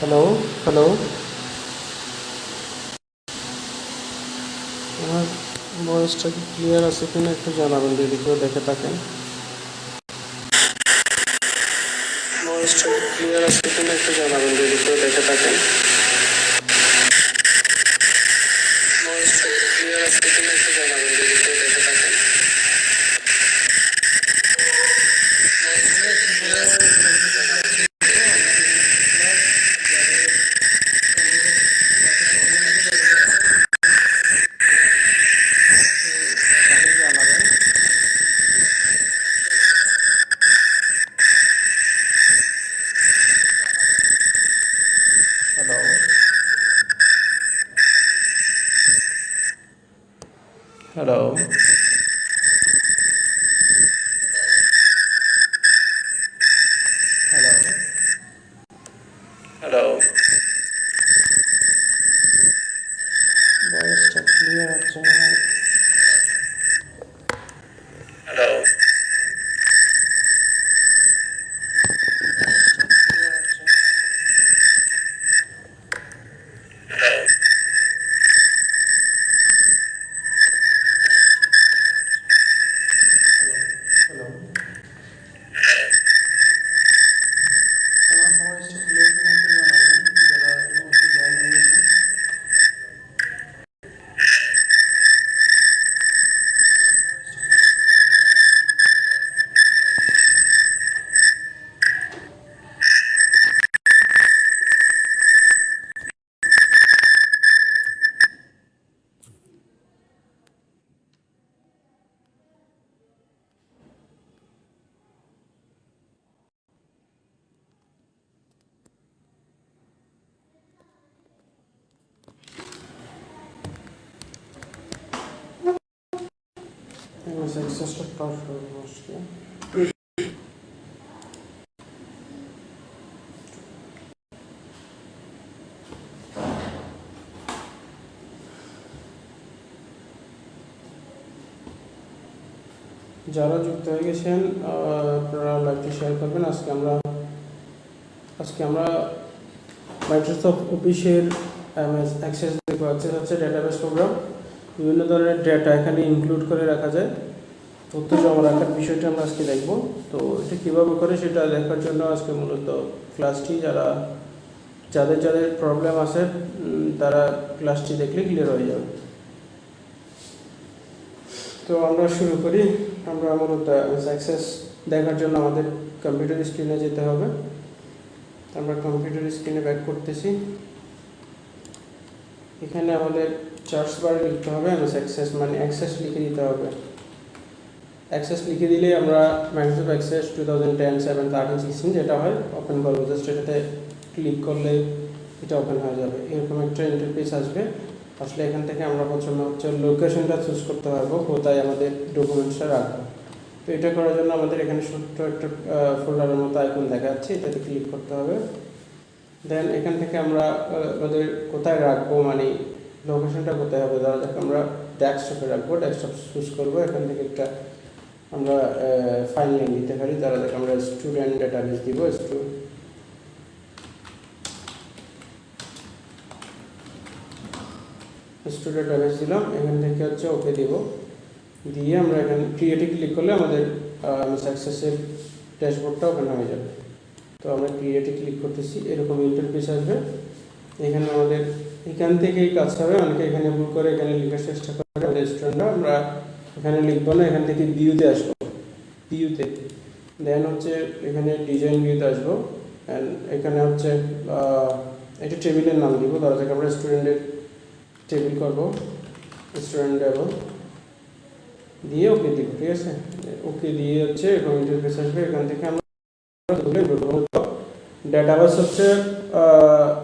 Hello, hello. আমার ভয়েসটা কি ক্লিয়ার আছে কিনা একটু জানাবেন যদি কেউ দেখে থাকেন। ভয়েসটা কি ক্লিয়ার আছে কিনা একটু জানাবেন যদি কেউ দেখে থাকেন। ভয়েসটা কি ক্লিয়ার আছে কিনা একটু জানাবেন যদি কেউ দেখে থাকেন। Hello, hello, hello, hello. ভয়েসটা ক্লিয়ার হচ্ছে না। Hello, hello. আমার ভয়েসটা ক্লিয়ার কিনা একটু জানাবেন যারা একটু জয়েন হয়ে গেছে। Successful password mostly. যারা যুক্ত হয়ে গেছেন আপনারা লাইভটি শেয়ার করবেন। আজকে আমরা মাইক্রোসফট অফিসের অ্যাক্সেস দেখব। অ্যাক্সেস হচ্ছে ডেটাবেস প্রোগ্রাম। বিভিন্ন ধরনের ডেটা এখানে ইনক্লুড করে রাখা যায়। তথ্য জমা রাখার বিষয়টা আমরা আজকে দেখব। তো এটা কীভাবে করে সেটা দেখার জন্য আজকে মূলত ক্লাসটি যাদের প্রবলেম আছে তারা ক্লাসটি দেখলে ক্লিয়ার হয়ে যাবে। তো আমরা শুরু করি। আমরা মূলত অ্যাক্সেস দেখার জন্য আমাদের কম্পিউটার স্ক্রিনে যেতে হবে। আমরা কম্পিউটার স্ক্রিনে ব্যাক করতেছি। এখানে আমাদের সার্চ বারে লিখতে হবে অ্যাক্সেস, মানে অ্যাক্সেস লিখে দিতে হবে। অ্যাক্সেস লিখে দিলে আমরা মাইক্রোসফট অ্যাক্সেস 2010, 7, 13, 16 যেটা হয় ওপেন করবো। জাস্ট এটাতে ক্লিক করলে এটা ওপেন হয়ে যাবে। এরকম একটা ইন্টারফেস আসবে। আসলে এখান থেকে আমরা প্রথমে হচ্ছে লোকেশনটা চুজ করতে পারবো, কোথায় আমাদের ডকুমেন্টসটা রাখবো। তো এটা করার জন্য আমাদের এখানে ছোট্ট একটা ফোল্ডারের মতো আইকন দেখা যাচ্ছে, এটাতে ক্লিক করতে হবে। দেন এখান থেকে আমরা আমাদের কোথায় রাখবো, মানে লোকেশনটা কোথায় হবে, ধরা যাক আমরা ডেস্কটপে রাখবো। ডেস্কটপ চুজ করবো। এখান থেকে একটা আমরা ফাইল নেম দিতে পারি। ধরা যাক আমরা স্টুডেন্ট ডেটাবেস দিব। স্টুডেন্ট ডেটাবেস দিলাম। এখান থেকে হচ্ছে ওকে দিব। দিয়ে আমরা এখানে ক্রিয়েটে ক্লিক করলে আমাদের সাকসেসের ড্যাশবোর্ডটা ওপেন হয়ে যাবে। তো আমরা ক্রিয়েটে ক্লিক করতেছি, এরকম ইন্টারফেস আসবে। এখানে আমাদের এখান থেকেই কাজ হবে। অনেকে এখানে ভুল করে এখানে লেখার চেষ্টা করে। স্টুডেন্টরা আমরা এখানে লিখবো না, এখান থেকে ভিউতে আসবো। ভিউতে দেন হচ্ছে এখানে ডিজাইন ভিউতে আসবো। অ্যান্ড এখানে হচ্ছে একটা টেবিলের নাম দিব। ধরা যাক আমরা স্টুডেন্টের টেবিল করবো, স্টুডেন্ট টেবিল দিয়ে ওকে দিব। ঠিক আছে, ওকে দিয়ে হচ্ছে এরকম ইন্টারফেস আসবে। এখান থেকে আমরা ডেটাবেস হচ্ছে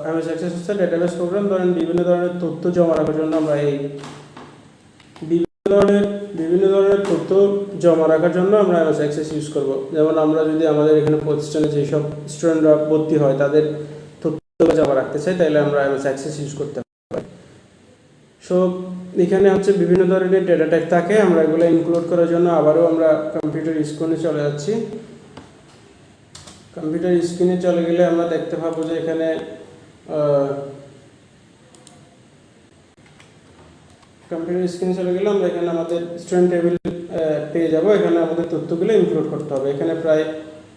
এমএস অ্যাক্সেস হচ্ছে ডেটাবেস প্রোগ্রাম। ধরেন বিভিন্ন ধরনের তথ্য জমা রাখার জন্য আমরা বিভিন্ন ধরনের তথ্য জমা রাখার জন্য আমরা এমএস অ্যাক্সেস ইউজ করব। যেমন আমরা যদি আমাদের এখানে প্রতিষ্ঠানে যেসব স্টুডেন্টরা ভর্তি হয় তাদের তথ্য জমা রাখতে চাই, তাহলে আমরা এমএস অ্যাক্সেস ইউজ করতে পারি। সো এখানে হচ্ছে বিভিন্ন ধরনের ডেটা টাইপ থাকে। আমরা এগুলো ইনক্লুড করার জন্য আবারও আমরা কম্পিউটার স্ক্রিনে চলে যাচ্ছি। কম্পিউটার স্ক্রিনে চলে গেলে আমরা দেখতে পাবো যে এখানে কম্পিউটার স্ক্রিনে চলে গেলে আমরা এখানে আমাদের স্টুডেন্ট টেবিল পেয়ে যাব। এখানে আমাদের তথ্যগুলো ইনক্লুড করতে হবে। এখানে প্রায়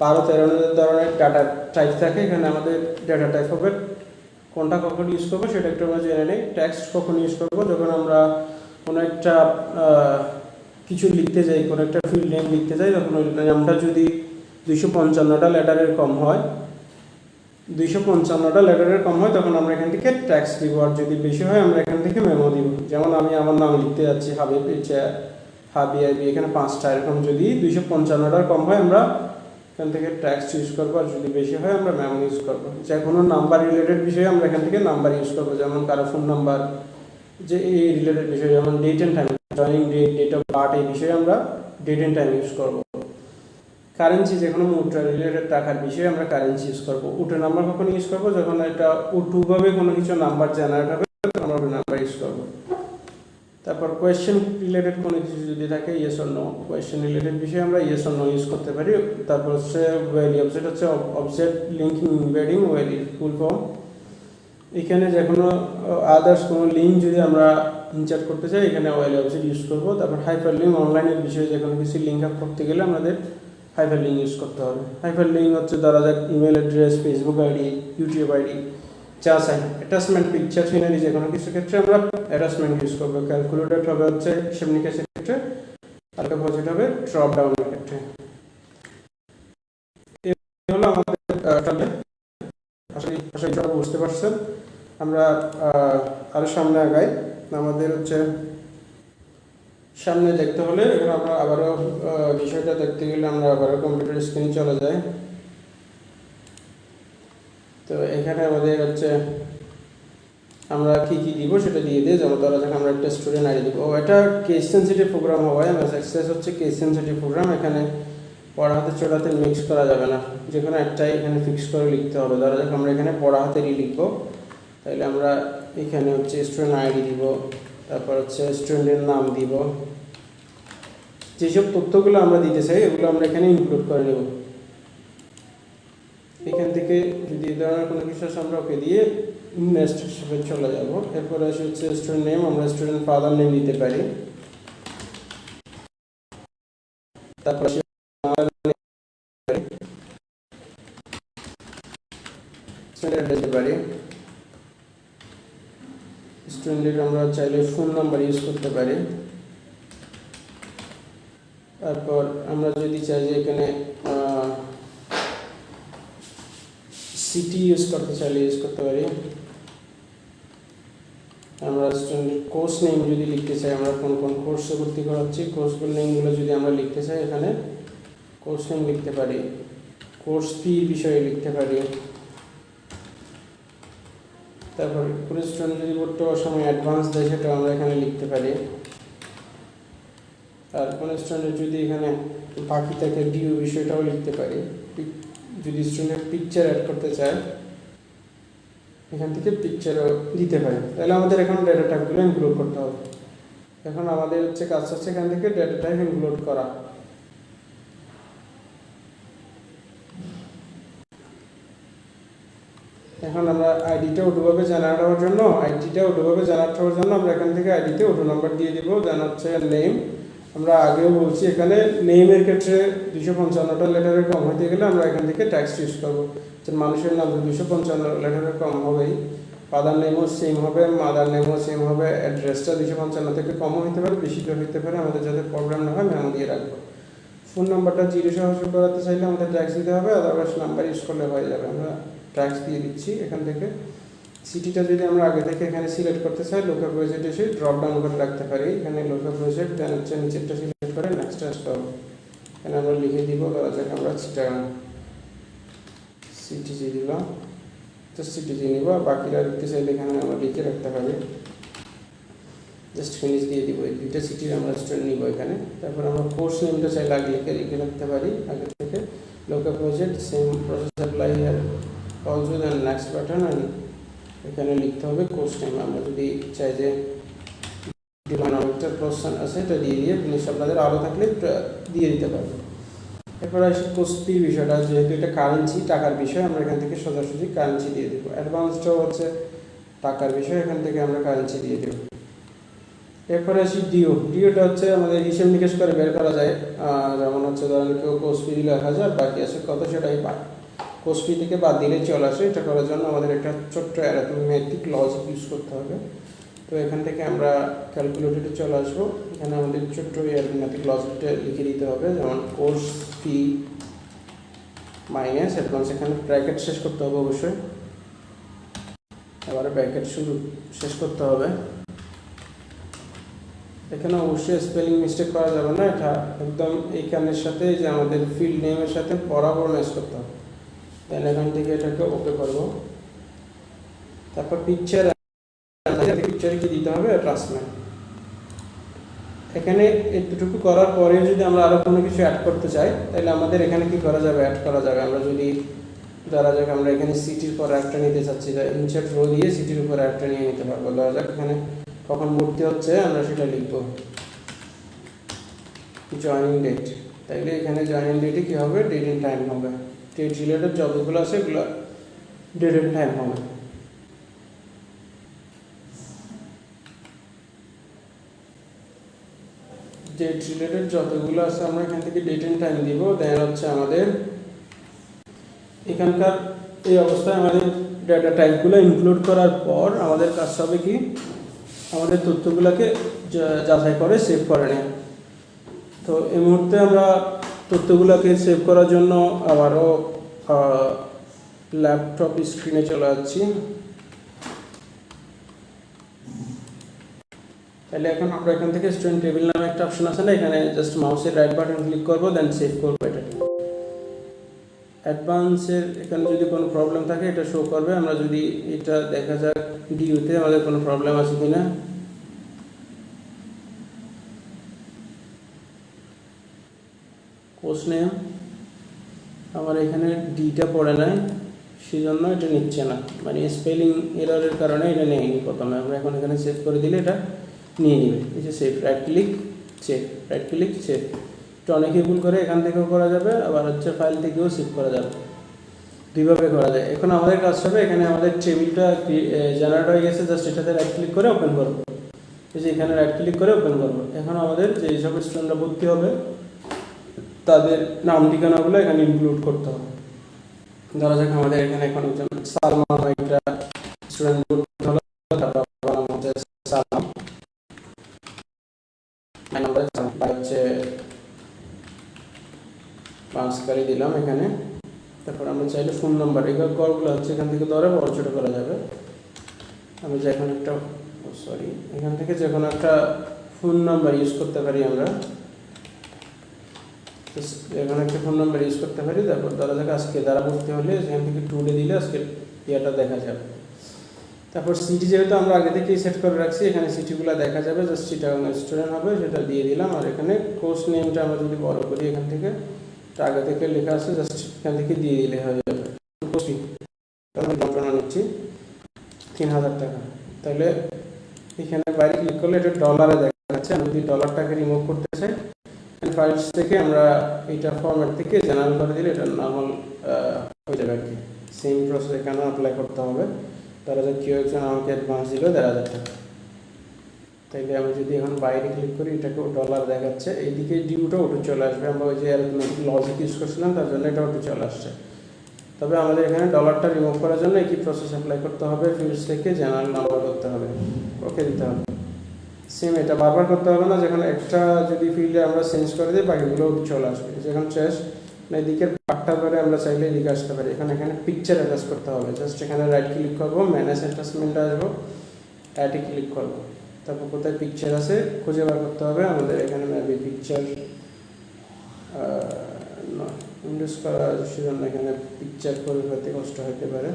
12-13 ধরনের ডাটা টাইপ থাকে। এখানে আমাদের ডাটা টাইপ হবে, কোনটা কখন ইউজ করবো সেটা একটু আমরা জেনে নিই। টেক্সট কখন ইউজ করবো, যখন আমরা কোনো একটা কিছু লিখতে যাই, কোনো একটা ফিল্ড নেম লিখতে যাই, তখন ওই নামটা যদি 255টা লেটারের কম হয়, 255টা লেটারের কম হয়, তখন আমরা এখান থেকে টেক্সট দিব। আর যদি বেশি হয় আমরা এখান থেকে মেমো দিব। যেমন আমি আমার নাম লিখতে যাচ্ছি হাবিব, হাবিআইবি, এখানে 5টা, এরকম যদি 255টার কম হয় আমরা এখান থেকে টেক্সট ইউজ করবো। আর যদি বেশি হয় আমরা মেমো ইউজ করবো। যে কোনো নাম্বার রিলেটেড বিষয়ে আমরা এখান থেকে নাম্বার ইউজ করবো, যেমন কারো ফোন নাম্বার, যে এই রিলেটেড বিষয়, যেমন date and time, joining date, date of birth, এই বিষয়ে আমরা ডেট অ্যান্ড টাইম ইউজ করবো। কারেন্সি, যে কোনো মুদ্রা রিলেটেড টাকার বিষয়ে আমরা কারেন্সি ইউজ করবো। উটো নাম্বার কখন ইউজ করবো, যখন এটা উটুভাবে কোনো কিছু নাম্বার জেনারেট হবে আমরা নাম্বার ইউজ করবো। তারপর কোয়েশ্চেন রিলেটেড কোনো কিছু যদি থাকে, yes or no, question related বিষয়ে আমরা ইয়েস অর নো ইউজ করতে পারি। তারপর হচ্ছে ওয়েলি, অবজেক্ট হচ্ছে object linking embedding OLE full form. এখানে যে কোনো আদার্স কোনো লিঙ্ক যদি আমরা ইনসার্ট করতে চাই, এখানে ওয়েলি অবজেক্ট ইউজ করবো। তারপর হাইপার লিঙ্ক, অনলাইনের বিষয়ে যে কোনো কিছু লিঙ্ক আপ করতে গেলে আমাদের হাইপার লিঙ্ক ইউজ করতে হবে। হাইপার লিঙ্ক হচ্ছে ধরা যাক email address, Facebook ID, YouTube ID, যা চাই। অ্যাটাচমেন্ট, পিকচার, সিনারি, যে কোনো কিছু ক্ষেত্রে আমরা অ্যাটাচমেন্ট ইউজ করবো। ক্যালকুলেটেড হবে হচ্ছে হিসাব নিকাশের ক্ষেত্রে, আর বাজেট হবে ড্রপ ডাউনের ক্ষেত্রে। এই হলো আমাদের আশা করি বুঝতে পারছেন। আমরা আরো সামনে আগাই। আমাদের হচ্ছে সামনে দেখতে হলে এবার আমরা আবারও বিষয়টা দেখতে গেলে আমরা আবারও কম্পিউটার স্ক্রিনে চলে যাই। তো এখানে আমাদের হচ্ছে আমরা কি কি দিব সেটা দিয়ে দিই। যেমন ধরা যাক আমরা একটা স্টুডেন্ট আইডি দিব। এটা কেস সেনসিটিভ প্রোগ্রাম হয়, এমএস এক্সেস হচ্ছে কেস সেনসিটিভ প্রোগ্রাম। এখানে বড় হাতে ছোট হাতে মিক্স করা যাবে না, যে কোনো একটাই এখানে ফিক্স করে লিখতে হবে। ধরা যাক আমরা এখানে বড় হাতেরই লিখবো, তাহলে আমরা এখানে হচ্ছে স্টুডেন্ট আইডি দিব, তারপর হচ্ছে স্টুডেন্টের নাম দিব। যেসব তথ্যগুলো আমরা দিতে চাই এগুলো আমরা এখানে ইনক্লুড করে নেব। এখান থেকে যদি এই ধরনের কোনো কিছু আমরা ওকে দিয়ে নেক্সট হিসেবে চলে যাব। এরপরে হচ্ছে স্টুডেন্ট নেম, আমরা স্টুডেন্ট ফাদার নেম দিতে পারি। তারপর দিতে পারি। স্টুডেন্টের আমরা চাইলে ফোন নাম্বার ইউজ করতে পারি। তারপর আমরা যদি চাই যে এখানে সিটি ইউজ করতে চাইলে ইউজ করতে পারি। আমরা স্টুডেন্টের কোর্স নেম যদি লিখতে চাই, আমরা কোন কোন কোর্সে ভর্তি করাচ্ছি, কোর্সগুলোর নেমগুলো যদি আমরা লিখতে চাই এখানে কোর্স নেম লিখতে পারি। কোর্স ফি বিষয়ে লিখতে পারি। তারপর কোনো স্টুডেন্ট যদি ভর্তি হওয়ার সময় অ্যাডভান্স দেয় সেটা আমরা এখানে লিখতে পারি। আর কোনো স্টুডেন্টের যদি এখানে বাকি থাকে ডিউ বিষয়টাও লিখতে পারি। যদি স্টুডেন্ট পিকচার অ্যাড করতে চায় এখান থেকে পিকচারও দিতে পারি। তাহলে আমাদের এখন ডেটা টাইপগুলো ইনক্লুড করতে হবে। এখন আমাদের হচ্ছে কাজ হচ্ছে এখান থেকে ডেটা টাইপ ইনক্লুড করা। এখন আমরা আইডিটা ওটুভাবে জেনারেট হওয়ার জন্য আমরা এখান থেকে আইডিতে ওটো নাম্বার দিয়ে দিব। দেন হচ্ছে নেম, আমরা আগেও বলছি এখানে নেমের ক্ষেত্রে 255টা লেটারের কম হতে গেলে আমরা এখান থেকে টেক্সট ইউজ করবো। যে মানুষের নাম 255 লেটারের কম হবেই, ফাদার নেমও সেম হবে, মাদার নেমও সেম হবে, অ্যাড্রেসটা 255 থেকে কমও হতে পারে, বেশি তো হতে পারে। আমাদের যাতে প্রবলেম না হয় মেমো দিয়ে রাখবো। ফোন নাম্বারটা 0 সহ শুরু করাতে চাইলে আমাদের ট্যাক্স দিতে হবে, আদারওয়াইজ নাম্বার ইউজ করলে হয়ে যাবে। আমরা ট্যাক্স দিয়ে দিচ্ছি এখান থেকে। সিটিটা যদি আমরা আগে থেকে এখানে সিলেক্ট করতে চাই, লোকাল প্রজেক্ট এসে ড্রপ ডাউন করে রাখতে পারি। এখানে লোকাল প্রজেক্ট, দেন হচ্ছে নিচেরটা সিলেক্ট করে নেক্সট আসতে হবে। এখানে আমরা লিখে দিব, ধরা যাক আমরা সিটিজি দিলাম, তো সিটিজি নিব। বাকিরা লিখতে চাইলে এখানে আমরা লিখে রাখতে পারি, জাস্ট ফিনিশ দিয়ে দিব। এই দুইটা সিটির আমরা স্টুডেন্ট নিব এখানে। তারপর আমরা কোর্স নেমটা চাইলে আগে লিখে রাখতে পারি আগে থেকে। Local project same process apply here also, then next button, and এখানে লিখতে হবে কোর্স নেম। আমরা যদি চাই যে একটা প্রশ্ন আছে এটা দিয়ে ফিনিশ, আপনাদের আলো থাকলে দিয়ে দিতে পারবে। এরপর আসি কোস্পির বিষয়টা, যেহেতু এটা কারেন্সি টাকার বিষয়, আমরা এখান থেকে সোজাসুজি কারেন্সি দিয়ে দেবো। অ্যাডভান্সটাও হচ্ছে টাকার বিষয়, এখান থেকে আমরা কারেন্সি দিয়ে দেবো। এরপরে আসি ডিওটা হচ্ছে আমাদের হিসেব নিকেশ করে বের করা যায়। যেমন হচ্ছে ধরেন কেউ কোস্পি দিলে 1000, বাকি আছে কত সেটাই কোস্পি থেকে বাদ দিলে চলে আসে। এটা করার জন্য আমাদের একটা ছোট্ট অ্যারিথমেটিক লজিক ইউজ করতে হবে। তো এখান থেকে আমরা ক্যালকুলেটরে চলে আসবো, এখানে আমাদের ছোট্ট অ্যারিথমেটিক লজিকটা লিখে দিতে হবে, যেমন কোর্স ফি মাইনাস অ্যাডভান্স। এখানে ব্র্যাকেট শেষ করতে হবে অবশ্যই, এবারে ব্র্যাকেট শেষ করতে হবে। এখানে অবশ্যই স্পেলিং মিস্টেক করা যাবে না, এটা একদম এইখানের সাথে যে আমাদের ফিল্ড নেমের সাথে বরাবর ম্যাচ করতে হবে। দেন এখান থেকে এটাকে ওকে করব। তারপর পিকচারে কি দিতে হবে, ট্রান্সমেন্ট। এখানে এতটুকু করার পরে যদি আমরা আরও কোনো কিছু অ্যাড করতে চাই, তাহলে আমাদের এখানে কি করা যাবে, অ্যাড করা যাবে। আমরা যদি ধরা যাক আমরা এখানে সিটির পর একটা নিতে চাচ্ছি, ইনসার্ট রো দিয়ে সিটির উপর একটা নিয়ে নিতে পারবো। ধরা যাক এখানে কখন ভর্তি হচ্ছে আমরা সেটা লিখব, জয়েনিং ডেট। তাইলে এখানে জয়েনিং ডেটে কী হবে, ডেট এন্ড টাইম হবে। ডেট রিলেটেড যতগুলো আছে এগুলো ডেট এন্ড টাইম হবে। ডেট রিলেটেড যতগুলো আছে আমরা এখান থেকে ডেট এন্ড টাইম দিব। দেন হচ্ছে আমাদের এখানকার এই অবস্থায় আমাদের ডাটা টাইপগুলো ইনক্লুড করার পর আমাদের কাজ হবে কি, আমাদের তথ্যগুলোকে যাচাই করে সেভ করে নেয়। তো এই মুহূর্তে আমরা তথ্যগুলোকে সেভ করার জন্য আবারও ল্যাপটপ স্ক্রিনে চলে যাচ্ছি। তাহলে এখন আমরা এখান থেকে স্টুডেন্ট টেবিল নামে একটা অপশন আছে না, এখানে জাস্ট মাউসের রাইট বাটন ক্লিক করবো, দেন সেভ করবো। এটা অ্যাডভান্সের এখানে যদি কোনো প্রবলেম থাকে এটা শো করবে। আমরা যদি এটা দেখা যাক ডিউতে আমাদের কোনো প্রবলেম আছে কিনা। কোর্স নেম আমার এখানে ডিটা পড়ে নাই, সেজন্য এটা নিচ্ছে না, মানে স্পেলিং এররের কারণে এটা নেয়নি প্রথমে। আমরা এখন এখানে সেভ করে দিলে এটা নিয়ে নেবে। এই যে save, right click save, right click save. এটা অনেকে ভুল করে, এখান থেকেও করা যাবে, আবার হচ্ছে ফাইল থেকেও সেভ করা যাবে, দুইভাবে করা যায়। এখন আমাদের কাজ হবে, এখানে আমাদের টেবিলটা জেনারেট হয়ে গেছে, জাস্ট এটাতে রাইট ক্লিক করে ওপেন করবো। এই যে এখানে রাইট ক্লিক করে ওপেন করবো। এখন আমাদের যে সব স্টুডেন্টরা ভর্তি হবে তাদের নাম ঠিকানাগুলো এখানে ইনক্লুড করতে হবে। ধরা যাক আমাদের এখানে এখন একজন সালমান একটা স্টুডেন্ট ভর্তি হলো, তারপর নাম হচ্ছে সালাম, হচ্ছে পাঁচকারি দিলাম এখানে। তারপর আমরা চাইলে ফোন নাম্বার, এগুলো কলগুলো হচ্ছে এখান থেকে ধরে বড় ছোটো করা যাবে। আমি যে এখন একটা এখান থেকে যে কোনো একটা ফোন নাম্বার ইউজ করতে পারি আমরা, এখানে একটা ফোন নাম্বার ইউজ করতে পারি। তারপর ধরা যাক আজকে দ্বারা ভর্তি হলে এখান থেকে টুডে দিলে আজকে ইয়েটা দেখা যাবে। তারপর সিটি যেহেতু আমরা আগে থেকেই সেট করে রাখছি, এখানে সিটিগুলো দেখা যাবে, জাস্ট সিটা স্টুডেন্ট হবে সেটা দিয়ে দিলাম। আর এখানে কোর্স নেমটা আমরা যদি বড় করি, এখান থেকে আগে থেকে লেখা আছে, জাস্ট এখান থেকে দিয়ে দিলে হয়ে যাবে। ঘটনা নিচ্ছি 3000 টাকা। তাহলে এখানে বাইরে ক্লিক করলে এটা ডলারে দেখা যাচ্ছে। আমি যদি ডলারটাকে রিমুভ করতে চাই, ফাইলস থেকে আমরা এইটা ফরম্যাট থেকে জেনারেল করে দিলে এটা নর্মাল হয়ে যাবে আর কি। সেম প্রসেস এখানে অ্যাপ্লাই করতে হবে। ধরা যাক কেউ একজন আমাকে অ্যাডভান্স দিল 1500 টাকা, তাইলে আমি যদি এখন বাইরে ক্লিক করি এটাকে ডলার দেখাচ্ছে, এইদিকে ডিউটা ওটা চলে আসবে। আমরা ওই যে লজিক ইউজ করছিলাম তার জন্য এটা ওটা চলে আসছে। তবে আমাদের এখানে ডলারটা রিমুভ করার জন্য একই প্রসেস অ্যাপ্লাই করতে হবে, ফিল্ডস থেকে জেনারেল নাম্বার করতে হবে, ওকে দিতে হবে। সেম এটা বারবার করতে হবে না, যেখানে একটা যদি ফিল্ডে আমরা চেঞ্জ করে দিই বাকিগুলো চলে আসবে। যেখানে শেষ এদিকের পার্টটা করে আমরা চাইলে এদিকে আসতে পারি। এখানে পিকচার অ্যাটাচ করতে হবে, জাস্ট এখানে রাইট ক্লিক করবো, ম্যানেজ অ্যাটাচমেন্টে আসবো, অ্যাডে ক্লিক করবো। তারপর কোথায় পিকচার আছে খুঁজে বার করতে হবে আমাদের। এখানে মেবি পিকচার উইন্ডোজ করা সেজন্য এখানে পিকচার করে করতে কষ্ট হতে পারে।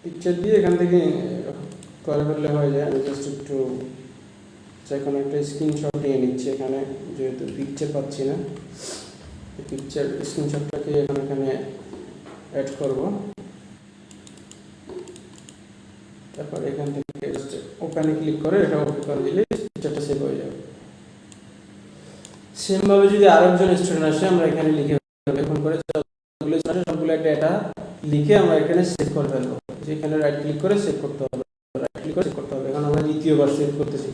পিকচার দিয়ে এখান থেকে করে ফেললে হয়ে যায়। আমি জাস্ট একটু এখন একটা স্ক্রিনশট নিয়ে নিচ্ছি, এখানে যেহেতু পিকচার পাচ্ছি না, পিকচার স্ক্রিনশটটাকে এখানে অ্যাড করব। তারপর এখান থেকে ওপেনে ক্লিক করে এটা ওপেন করে দিলে পিকচারটা সেভ হয়ে যাবে। সেমভাবে যদি আরেকজন স্টুডেন্ট আসে আমরা এখানে লিখে এখন করে সবগুলো ডেটা লিখে আমরা এখানে সেভ করে ফেলবো। এখানে রাইট ক্লিক করে সেভ করতে হবে, রাইট ক্লিক করে সেভ করতে হবে। এখন আমরা দ্বিতীয়বার সেভ করতেছি।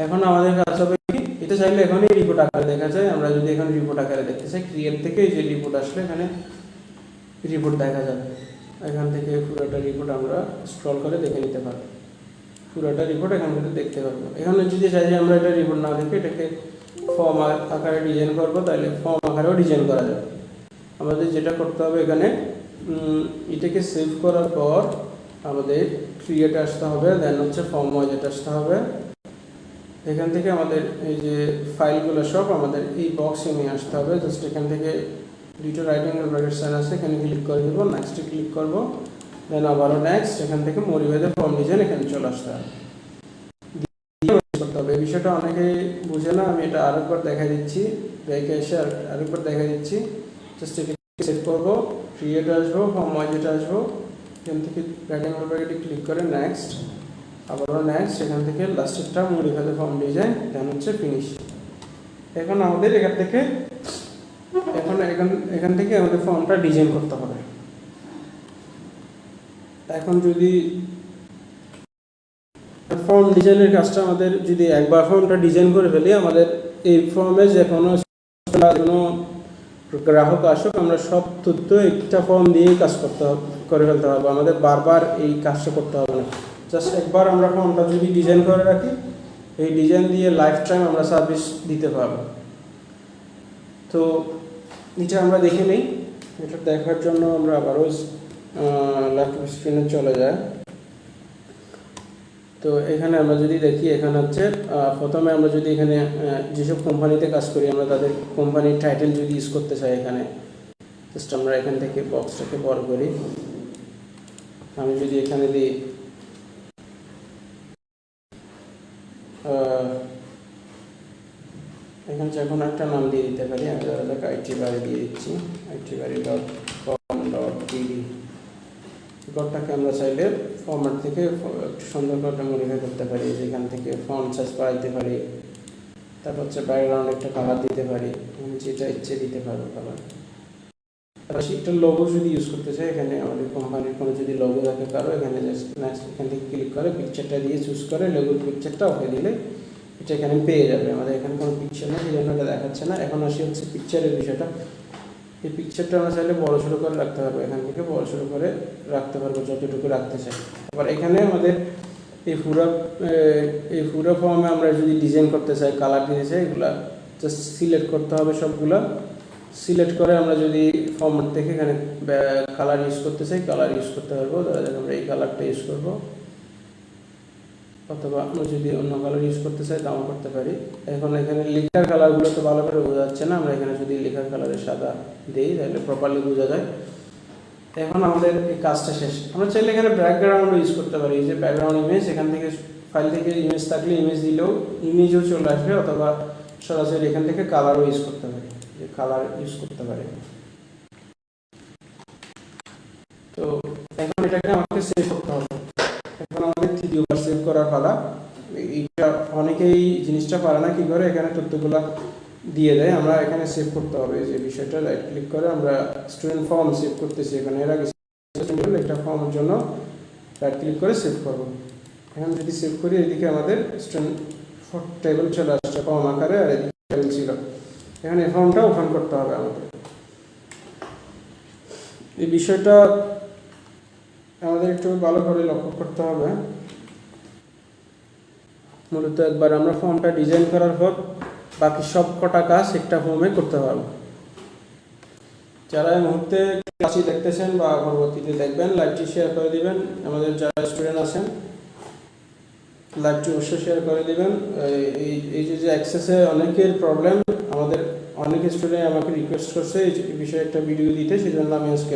এখন আমাদের কাজ হবে কি, এটা চাইলে এখনই রিপোর্ট আকারে দেখা যায়। আমরা যদি এখানে রিপোর্ট আকারে দেখতে চাই, ক্রিয়েট থেকে যে রিপোর্ট আসলে এখানে রিপোর্ট দেখা যাবে। এখান থেকে পুরোটা রিপোর্ট আমরা স্ক্রল করে দেখে নিতে পারবো, পুরোটা রিপোর্ট এখান থেকে দেখতে পারবো। এখানে যদি চাই যে আমরা এটা রিপোর্ট না দেখে এটাকে ফর্ম আকারে ডিজাইন করবো, তাহলে ফর্ম আকারেও ডিজাইন করা যাবে। আমাদের যেটা করতে হবে এখানে এটাকে সেভ করার পর আমাদের ক্রিয়েট আসতে হবে, দেন হচ্ছে ফর্ম ওয়াইজেট আসতে হবে। এখান থেকে আমাদের এই যে ফাইলগুলো সব আমাদের এই বক্সে নিয়ে আসতে হবে। জাস্ট এখান থেকে দুটো রাইট অ্যাঙ্গেল ব্র্যাকেট সাইন আছে, এখানে ক্লিক করে দেবো, নেক্সটে ক্লিক করব, দেন আবারও নেক্সট। এখান থেকে মডিফাই ফর্ম ডিজাইন এখানে চলে আসতে হবে। তবে এই বিষয়টা অনেকেই বুঝে না, আমি এটা আরেকবার দেখা দিচ্ছি, ব্যাকে এসে আরেকবার দেখা দিচ্ছি। জাস্ট এখানে সেভ করবো, ক্রিয়েট আসবো, ফর্ম ওয়াইজেট আসবো, এখান থেকে রাইট অ্যাঙ্গেল ব্র্যাকেটে ক্লিক করে নেক্সট, আবারও নেক্সট। এখান থেকে লাস্টেরটা মডিফাই ফর্ম ডিজাইন, দেন হচ্ছে ফিনিশ। এখন আমাদের এখান থেকে আমাদের ফর্মটা ডিজাইন করতে হবে। এখন যদি ফর্ম ডিজাইনের কাজটা আমাদের যদি একবার ফর্মটা ডিজাইন করে ফেলি, আমাদের এই ফর্মে যে কোনো গ্রাহক আসুক আমরা সব তথ্য একটা ফর্ম দিয়েই কাজ করে ফেলতে হবে। আমাদের বারবার এই কাজটা করতে হবে না। জাস্ট একবার আমরা ফর্মটা যদি ডিজাইন করে রাখি, এই ডিজাইন দিয়ে লাইফ টাইম আমরা সার্ভিস দিতে পারবো। তো এটা আমরা দেখে নিই। এটা দেখার জন্য আমরা আবারও ল্যাপটপ স্ক্রিনে চলে যাই। তো এখানে আমরা যদি দেখি, এখানে হচ্ছে প্রথমে আমরা যদি এখানে যেসব কোম্পানিতে কাজ করি আমরা তাদের কোম্পানির টাইটেল যদি ইউজ করতে চাই, এখানে জাস্ট আমরা এখান থেকে বক্সটাকে বড় করি। আমি যদি এখানে দিই এখানে যে কোনো একটা নাম দিয়ে দিতে পারি। আমি ধরো আইটি বাড়ি দিয়ে দিচ্ছি, itbari.com.tv। কোডটাকে আমরা চাইলে ফরম্যাট থেকে সুন্দর করে মডিফাই করতে পারি। যেখান থেকে ফন্ট সাইজ বাড়াইতে পারি, তারপর হচ্ছে ব্যাকগ্রাউন্ড একটা কালার দিতে পারি, যেটা ইচ্ছে দিতে পারবো কালার। তারপর একটা লোগো যদি ইউজ করতে চাই, এখানে আমাদের কোম্পানির কোনো যদি লোগো থাকে কারো, এখানে জাস্ট নেক্সট এখান থেকে ক্লিক করে পিকচারটা দিয়ে চুজ করে লোগোর পিকচারটা ওকে দিলে এটা এখানে পেয়ে যাবে। আমাদের এখানে কোনো পিকচার নেই, সেই জন্য এটা দেখাচ্ছে না। এখন আসি হচ্ছে পিকচারের বিষয়টা। এই পিকচারটা আমরা চাইলে বড় ছোটো করে রাখতে পারবো, এখান থেকে বড় ছোটো করে রাখতে পারবো যতটুকু রাখতে চাই। আবার এখানে আমাদের এই পুরো ফর্মে আমরা যদি ডিজাইন করতে চাই, কালার দিতে চাই, এগুলা জাস্ট সিলেক্ট করতে হবে। সবগুলা সিলেক্ট করে আমরা যদি ফর্ম্যাট থেকে এখানে কালার ইউজ করতে চাই, কালার ইউজ করতে পারবো। ধরা যাক আমরা এই কালারটা ইউজ করবো, অথবা আমরা যদি অন্য কালার ইউজ করতে চাই তাও করতে পারি। এখন এখানে লেখার কালারগুলো তো ভালো করে বোঝা যাচ্ছে না, আমরা এখানে যদি লেখার কালারে সাদা দিই তাহলে প্রপারলি বোঝা যায়। এখন আমাদের এই কাজটা শেষ। আমরা চাইলে এখানে ব্যাকগ্রাউন্ডও ইউজ করতে পারি। এই যে ব্যাকগ্রাউন্ড ইমেজ, এখান থেকে ফাইল থেকে ইমেজ থাকলে ইমেজ দিলেও ইমেজও চলে আসবে, অথবা সরাসরি এখান থেকে কালারও ইউজ করতে পারি, যে কালার ইউজ করতে পারি। তো এখন এটাকে আমাকে সেভ করতে হবে। এখন আমাদের তৃতীয়বার সেভ করার পালা। এইটা অনেকেই জিনিসটা পারে না কি করে, এখানে তথ্যগুলো দিয়ে দেয়। আমরা এখানে সেভ করতে হবে যে বিষয়টা, রাইট ক্লিক করে আমরা স্টুডেন্ট ফর্ম সেভ করতেছি। এখানে এর আগে একটা ফর্মের জন্য রাইট ক্লিক করে সেভ করব। এখন যদি সেভ করি, এদিকে আমাদের স্টুডেন্ট টেবিল চলে আসছে ফর্ম আকারে, আর এদিকে টেবিল ছিল। এখানে এই ফর্মটা ওপেন করতে হবে আমাদের। এই বিষয়টা আমাদের একটু ভালো করে লক্ষ্য করতে হবে। মূলত একবার আমরা ফর্মটা ডিজাইন করার পর বাকি সব কটা কাজ একটা ফর্মে করতে পারবো। যারা এই মুহূর্তে ক্লাসটি দেখতেছেন বা পরবর্তীতে দেখবেন, লাইভটি শেয়ার করে দিবেন। আমাদের যারা স্টুডেন্ট আছেন লাইভটি অবশ্যই শেয়ার করে দিবেন। এই যে অ্যাক্সেসে অনেকের প্রবলেম, আমাদের অনেক স্টুডেন্ট আমাকে রিকোয়েস্ট করছে এই বিষয়ে একটা ভিডিও দিতে, সেই জন্য আমি আজকে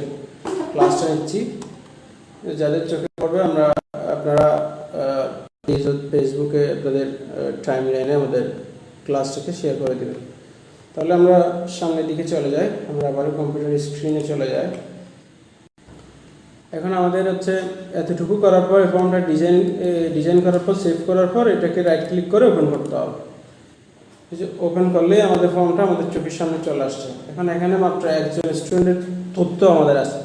ক্লাসটা নিচ্ছি। যাদের চোখে পড়বে আপনারা ফেসবুকে আপনাদের টাইম লাইনে আমাদের ক্লাসটাকে শেয়ার করে দেবেন। তাহলে আমরা সামনের দিকে চলে যাই, আমরা আবার কম্পিউটার স্ক্রিনে চলে যাই। এখন আমাদের হচ্ছে এতটুকু করার পর ফর্মটা ডিজাইন করার পর সেভ করার পর এটাকে রাইট ক্লিক করে ওপেন করতে হবে। ওপেন করলেই আমাদের ফর্মটা আমাদের চোখের সামনে চলে আসছে। এখন এখানে মাত্র একজন স্টুডেন্টের তথ্য আমাদের আছে।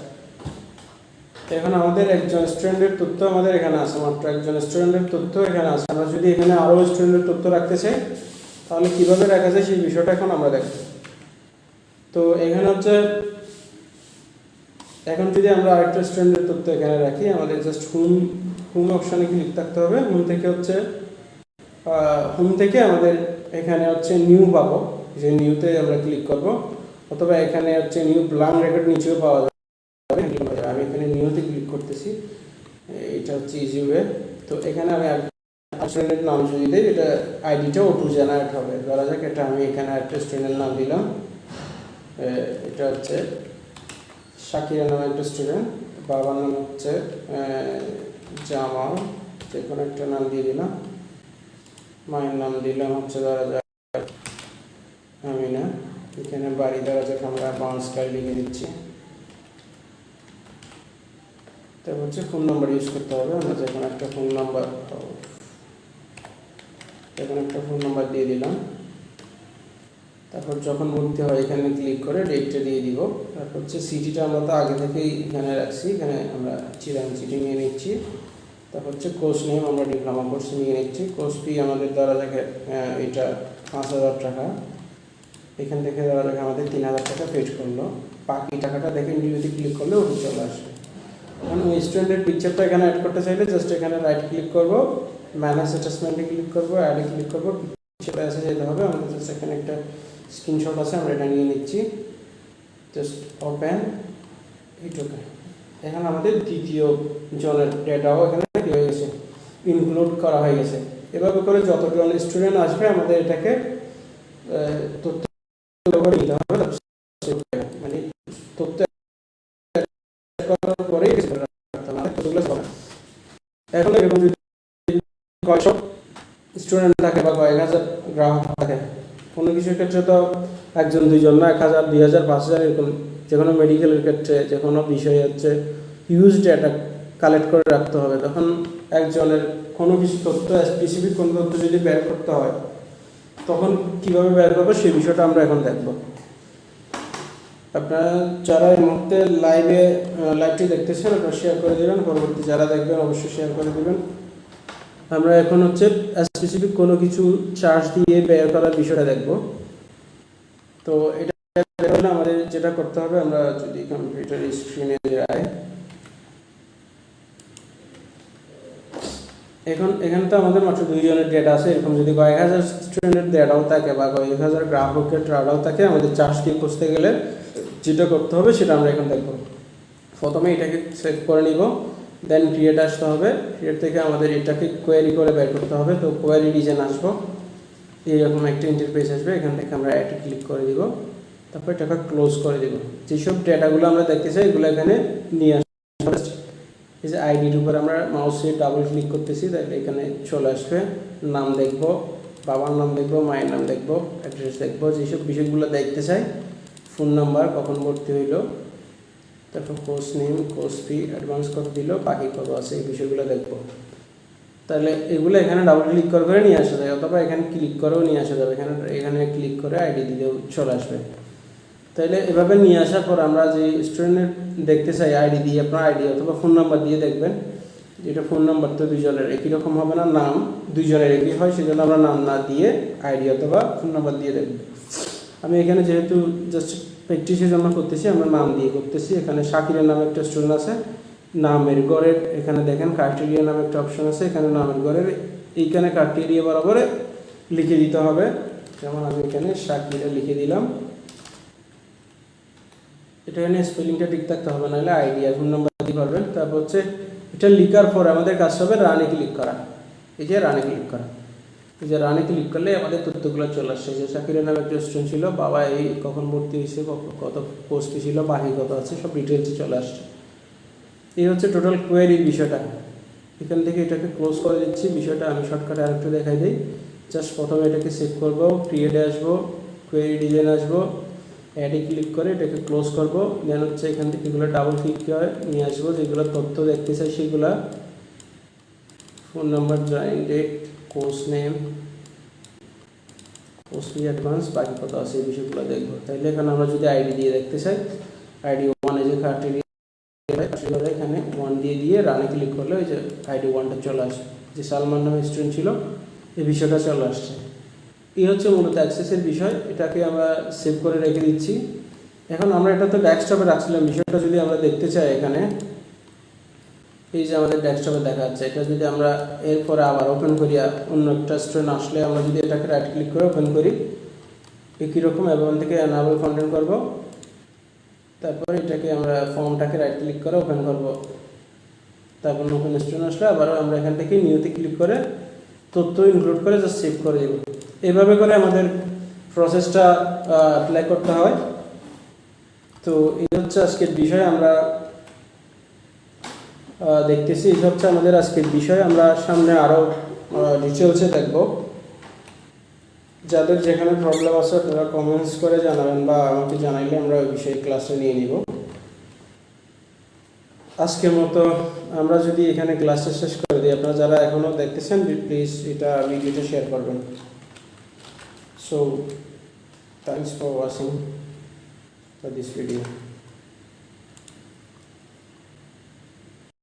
এখন আমাদের একজন স্টুডেন্টের তথ্য আমাদের এখানে আছে, মাত্র একজন স্টুডেন্টের তথ্য এখানে আছে। আমরা যদি এখানে আরও স্টুডেন্টের তথ্য রাখতে চাই তাহলে কীভাবে রাখা যায় সেই বিষয়টা এখন আমরা দেখব। তো এখানে হচ্ছে এখন যদি আমরা আরেকটা স্টুডেন্টের তথ্য এখানে রাখি, আমাদের জাস্ট হোম অপশানে ক্লিক থাকতে হবে। হোম থেকে আমাদের এখানে হচ্ছে নিউ পাবো, যে নিউতে আমরা ক্লিক করব, অথবা এখানে হচ্ছে নিউ ব্ল্যাঙ্ক রেকর্ড নিচেও পাওয়া যাবে। আমি এখানে নিউতে ক্লিক করতেছি, এটা হচ্ছে ইজি ওয়ে। তো এখানে আমি স্টুডেন্টের নাম যদি দিই, এটা আইডিটা অটো জেনারেট হবে। ধরা যাক এটা আমি এখানে একটা স্টুডেন্টের নাম দিলাম, এটা হচ্ছে শাকিরা নামে একটা স্টুডেন্ট, বাবার নাম হচ্ছে জামাল, যে কোনো একটা নাম দিয়ে দিলাম, মায়ের নাম দিলাম হচ্ছে ধরা যাক আমিনা, এখানে বাড়ি ধরা যাক আমরা বাউন্সকার লিখে দিচ্ছি। তারপর হচ্ছে ফোন নাম্বার ইউজ করতে হবে, আমরা যে কোনো একটা ফোন নাম্বার দিয়ে দিলাম। তারপর যখন ভর্তি হয় এখানে ক্লিক করে ডেটটা দিয়ে দিব। তারপর হচ্ছে সিটিটা আমরা তো আগে থেকেই এখানে রাখছি, এখানে আমরা চিরাং সিটি নিয়ে নিচ্ছি। তারপর হচ্ছে কোর্স নেম আমরা ডিপ্লোমা কোর্স নিয়ে নিচ্ছি। কোর্স ফি আমাদের ধরা যাক এটা 5,000 টাকা, এখান থেকে ধরা যাক আমাদের 3,000 টাকা পেড করলো। বাকি টাকাটা দেখে যদি ক্লিক করলে ওটা চলে আসবে। এখন ওই স্টুডেন্টের পিকচারটা এখানে অ্যাড করতে চাইলে জাস্ট এখানে রাইট ক্লিক করব, ম্যানেজ অ্যাটাচমেন্টে ক্লিক করব, অ্যাডে ক্লিক করব, পিকচারটা এসে যেতে হবে। আমাদের জাস্ট এখানে একটা স্ক্রিনশট আছে, আমরা এটা নিয়ে নিচ্ছি, জাস্ট ওপেন এইটুকু। এখানে আমাদের দ্বিতীয় জনের ডেটাও এখানে কি হয়ে গেছে, ইনক্লুড করা হয়ে গেছে। এভাবে করে যতজন স্টুডেন্ট আসবে আমাদের এটাকে তথ্য করে নিতে হবে, মানে তথ্য পরেই এখন এরকম যদি কয়েকশো স্টুডেন্ট থাকে বা কয়েক হাজার গ্রাহক থাকে, কোনো কিছুর ক্ষেত্রে তো একজন দুইজন না, 1,000 2,000 5,000 এরকম, যে কোনো মেডিকেলের ক্ষেত্রে যে কোনো বিষয়ে হচ্ছে হিউজ ডেটা কালেক্ট করে রাখতে হবে। তখন একজনের কোনো কিছু তথ্য, স্পেসিফিক কোনো তথ্য যদি বের করতে হয় তখন কীভাবে বের করবো সেই বিষয়টা আমরা এখন দেখব। আপনারা যারা এই মুহূর্তে লাইভটি দেখতেছেন আপনারা শেয়ার করে দেবেন, পরবর্তী যারা দেখবেন অবশ্যই শেয়ার করে দেবেন। আমরা এখন হচ্ছে স্পেসিফিক কোনো কিছু চার্জ দিয়ে বের করার বিষয়টা দেখব। তো এটা আমাদের যেটা করতে হবে, আমরা যদি কম্পিউটার স্ক্রিনে যাই, এখানে তো আমাদের মাত্র 2 জনের ডেটা আছে। এরকম যদি কয়েক হাজার স্টুডেন্টের ডেটাও থাকে বা কয়েক হাজার গ্রাহকের ডেটাও থাকে, আমাদের চার্জ দিয়ে খুঁজতে গেলে যেটা করতে হবে সেটা আমরা এখন দেখব। প্রথমে এটাকে সেভ করে নিব, দেন ক্রিয়েট আসতে হবে। ক্রিয়েট থেকে আমাদের এটাকে কোয়েরি করে বের করতে হবে। তো কোয়েরি ডিজাইন আসবো, এইরকম একটা ইন্টারফেস আসবে। এখান থেকে আমরা অ্যাড ক্লিক করে দিব, তারপর এটাকে ক্লোজ করে দিব। যেসব ডেটাগুলো আমরা দেখতে চাই এগুলো এখানে নিয়ে আসবো। এই যে আইডির উপর আমরা মাউসে ডাবল ক্লিক করতেছি, তাহলে এখানে চলে আসবে। নাম দেখব, বাবার নাম দেখব, মায়ের নাম দেখব, অ্যাড্রেস দেখব, যেসব বিষয়গুলো দেখতে চাই, ফোন নাম্বার, কখন ভর্তি হইল, তারপর course name, course fee, advance কত দিল, বাকি কত আছে, এই বিষয়গুলো দেখব। তাহলে এগুলো এখানে ডাবল ক্লিক করে নিয়ে আসা যায়, অথবা এখানে ক্লিক করেও নিয়ে আসা যাবে। এখানে ক্লিক করে আইডি দিলেও চলে আসবে। তাহলে এভাবে নিয়ে আসার পর আমরা যে স্টুডেন্টের দেখতে চাই আইডি দিয়ে, আপনার আইডি অথবা ফোন নাম্বার দিয়ে দেখবেন। যেটা ফোন নাম্বার তো দুজনের একই রকম হবে না, নাম দুজনের একই হয়, সেজন্য আমরা নাম না দিয়ে আইডি অথবা ফোন নাম্বার দিয়ে দেখব। আমি এখানে যেহেতু জাস্ট প্র্যাকটিসের জন্য করতেছি, আমরা নাম দিয়ে করতেছি। এখানে শাকিরের নামে একটা স্টুডেন্ট আছে, নামের ঘরের এখানে দেখেন ক্রাইটেরিয়া নামে একটা অপশন আছে, এখানে নামের ঘরের এইখানে ক্রাইটেরিয়া বরাবরে লিখে দিতে হবে। যেমন আমি এখানে শাকিরা লিখে দিলাম, এটা এখানে স্পেলিংটা ঠিক থাকতে হবে, নাহলে আইডি আর ফোন নাম্বার দিতে পারবেন। তারপর হচ্ছে এটা লিখার পরে আমাদের কাজ হবে রানে ক্লিক করা। এই যে রানে ক্লিক করা, এই যে রানে ক্লিক করলে আমাদের তথ্যগুলো চলে আসছে। যে শাকিরের নামে একটা স্টুডেন্ট ছিল, বাবা এই কখন ভর্তি হয়েছে, কত কোর্স ফি ছিল, বাকি কত আছে, সব ডিটেলসে চলে আসছে। এই হচ্ছে টোটাল কোয়েরির বিষয়টা। এখান থেকে এটাকে ক্লোজ করে দিচ্ছি। বিষয়টা আমি শর্টকাটে আরেকটু দেখাই দিই। জাস্ট প্রথমে এটাকে সেভ করব, ক্রিয়েটে আসবো, কোয়েরি ডিজাইন আসবো, অ্যাডে ক্লিক করে এটাকে ক্লোজ করব। দেন হচ্ছে এখান থেকে এগুলো ডাবল ক্লিক করে নিয়ে আসবো, যেগুলো তথ্য দেখতে চাই সেগুলা, phone number, join date, course name, course fee advance, বাকি কত আছে এই বিষয়গুলো দেখবো। তাইলে এখানে আমরা যদি আইডি দিয়ে দেখতে চাই, আইডি 1 যে ক্রাইটেরিয়া এখানে 1 দিয়ে রানে ক্লিক করলে ওই যে আইডি 1টা চলে আসে, যে সালমান নামে স্টুডেন্ট ছিল এই বিষয়টা চলে আসছে। এই হচ্ছে মূলত অ্যাক্সেসের বিষয়। এটাকে আমরা সেভ করে রেখে দিচ্ছি। এখন আমরা এটা তো ডেস্কটপে রাখছিলাম, বিষয়টা যদি আমরা দেখতে চাই এখানে এই যে আমাদের ডেস্কটপে দেখা যাচ্ছে, এটা যদি আমরা এরপরে আবার ওপেন করি, অন্য একটা স্টুডেন্ট আসলে আমরা যদি এটাকে রাইট ক্লিক করে ওপেন করি, একই রকম এবং থেকে এনাবল কন্টেন্ট করব, তারপরে এটাকে আমরা ফর্মটাকে রাইট ক্লিক করে ওপেন করব, তারপর নতুন স্টুডেন্ট আসলে আবার আমরা এখান থেকে নিউতে ক্লিক করে তথ্য ইনক্লুড করে জাস্ট সেভ করে দেব। এইভাবে করে আমাদের প্রসেসটা অ্যাপ্লাই করতে হয়। তো এই হচ্ছে আজকের বিষয়, আমরা দেখতেছি এই হচ্ছে আমাদের আজকের বিষয়। আমরা সামনে আরও ডিটেলসে দেখব। যাদের যেখানে প্রবলেম আছে তারা কমেন্টস করে জানাবেন বা আমাকে জানাইলে আমরা ওই বিষয়ে ক্লাসে নিয়ে নিব। আজকের মতো আমরা যদি এখানে ক্লাসটা শেষ করে দিই, আপনারা যারা এখনও দেখতেছেন প্লিজ এটা ভিডিওটা শেয়ার করবেন। So thanks for watching for this video.